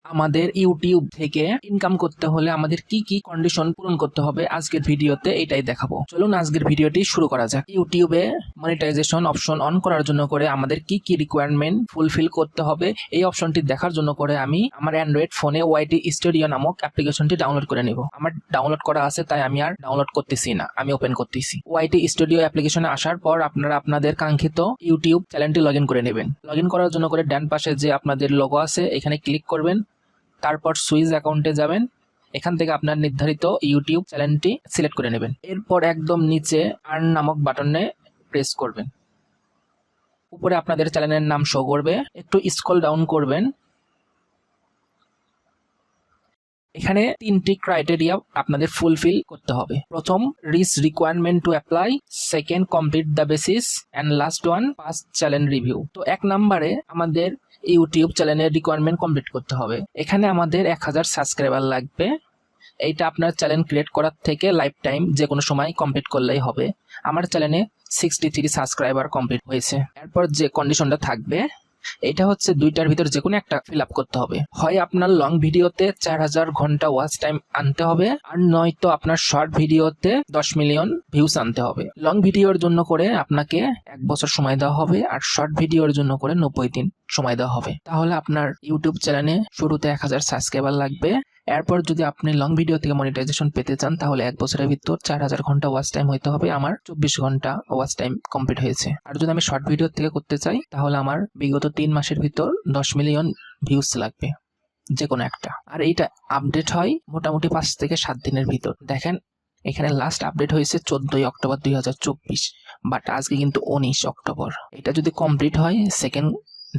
আমাদের ইউটিউব থেকে ইনকাম করতে হলে আমাদের কি কি কন্ডিশন পূরণ করতে হবে আজকের ভিডিওতে এটাই দেখাবো। চলুন আজকের ভিডিওটি শুরু করা যাক। ইউটিউবে মনিটাইজেশন অপশন অন করার জন্য করে আমাদের কি কি রিকোয়ারমেন্ট ফুলফিল করতে হবে এই অপশনটি দেখার জন্য করে আমি আমার অ্যান্ড্রয়েড ফোনে ওয়াইটি স্টুডিও নামক অ্যাপ্লিকেশনটি ডাউনলোড করে নিব। আমার ডাউনলোড করা আছে তাই আমি আর ডাউনলোড করতেছি না, আমি ওপেন করতেছি। ওয়াইটি স্টুডিও অ্যাপ্লিকেশনে আসার পর আপনারা আপনাদের কাঙ্ক্ষিত ইউটিউব চ্যানেলটি লগ ইন করে নেবেন। লগ ইন করার জন্য করে ডান পাশে যে আপনাদের লোগো আছে এখানে ক্লিক করবেন, তারপর সুইচ অ্যাকাউন্টে যাবেন। এখান থেকে আপনার নির্ধারিত ইউটিউব চ্যানেলটি সিলেক্ট করে নেবেন। এরপর একদম নিচে আর্ন নামক বাটনে প্রেস করবেন। উপরে আপনাদের চ্যানেলের নাম শো করবে, একটু স্ক্রল ডাউন করবেন। এখানে তিনটি ক্রাইটেরিয়া আপনাদের ফুলফিল করতে হবে। প্রথম, reach requirement to apply, second, complete the basis, and last one, pass channel review. তো 1 নম্বরে আমাদের ইউটিউব চ্যানেলের রিকোয়ারমেন্ট কমপ্লিট করতে হবে। এখানে আমাদের 1000 সাবস্ক্রাইবার লাগবে। এইটা আপনার চ্যানেল ক্রিয়েট করার থেকে লাইফ টাইম যে কোনো সময় কমপ্লিট করলেই হবে। আমার চ্যানেলে 63 সাবস্ক্রাইবার কমপ্লিট হয়েছে। এরপর যে কন্ডিশনটা থাকবে এটা হচ্ছে দুইটার ভিতর যে কোনো একটা ফিল আপ করতে হবে। হয় আপনার লং ভিডিওতে 4000 ঘন্টা ওয়াচ টাইম আনতে হবে, আর নয়তো আপনার শর্ট ভিডিওতে 10 মিলিয়ন ভিউজ আনতে হবে। লং ভিডিওর জন্য করে আপনাকে 1 বছর সময় দেওয়া হবে, আর শর্ট ভিডিওর জন্য করে 90 দিন সময় দেওয়া হবে। তাহলে আপনার ইউটিউব চ্যানেলে শুরুতে 1000 সাবস্ক্রাইবার লাগবে। এরপর যদি আপনি লং ভিডিও থেকে মনিটাইজেশন পেতে চান তাহলে 1 বছরের ভিতর 4000 ঘন্টা ওয়াচ টাইম হইতে হবে। আমার 24 ঘন্টা ওয়াচ টাইম কমপ্লিট হয়েছে। আর যদি আমি শর্ট ভিডিও থেকে করতে চাই তাহলে আমার বিগত 3 মাসের ভিতর 10 মিলিয়ন ভিউজ লাগবে যে কোনো একটা। আর এইটা আপডেট হয় মোটামুটি 5 থেকে 7 দিনের ভিতর। দেখেন এখানে লাস্ট আপডেট হয়েছে 14 অক্টোবর 2024, বাট আজকে কিন্তু 19 অক্টোবর। এটা যদি কমপ্লিট হয়, সেকেন্ড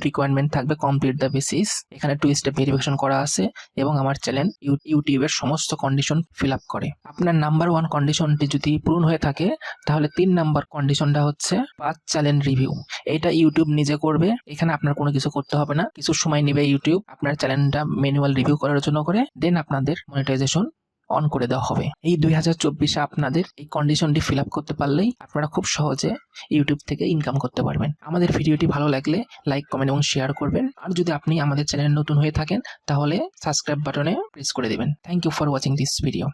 রিকোয়ারমেন্ট থাকবে কমপ্লিট দ্য বেসিস। এখানে 2 স্টেপ ভেরিফিকেশন করা আছে এবং আমার চ্যানেল ইউটিউবের সমস্ত কন্ডিশন ফিল আপ করে। আপনার নাম্বার 1 কন্ডিশনটি যদি পূরণ হয়ে থাকে তাহলে 3 নাম্বার কন্ডিশনটা হচ্ছে পাস চ্যানেল রিভিউ। এটা ইউটিউব নিজে করবে, এখানে আপনার কোনো কিছু করতে হবে না। কিছু সময় নেবে ইউটিউব আপনার চ্যানেলটা ম্যানুয়াল রিভিউ করার জন্য করে, দেন আপনাদের মনিটাইজেশন অন করে দেওয়া হবে। এই 2024-এ আপনাদের এই কন্ডিশনটি ফিল আপ করতে পারলেই আপনারা খুব সহজে ইউটিউব থেকে ইনকাম করতে পারবেন। আমাদের ভিডিওটি ভালো লাগলে লাইক, কমেন্ট এবং শেয়ার করবেন। আর যদি আপনি আমাদের চ্যানেলে নতুন হয়ে থাকেন তাহলে সাবস্ক্রাইব বাটনে প্রেস করে দিবেন। Thank you for watching this video.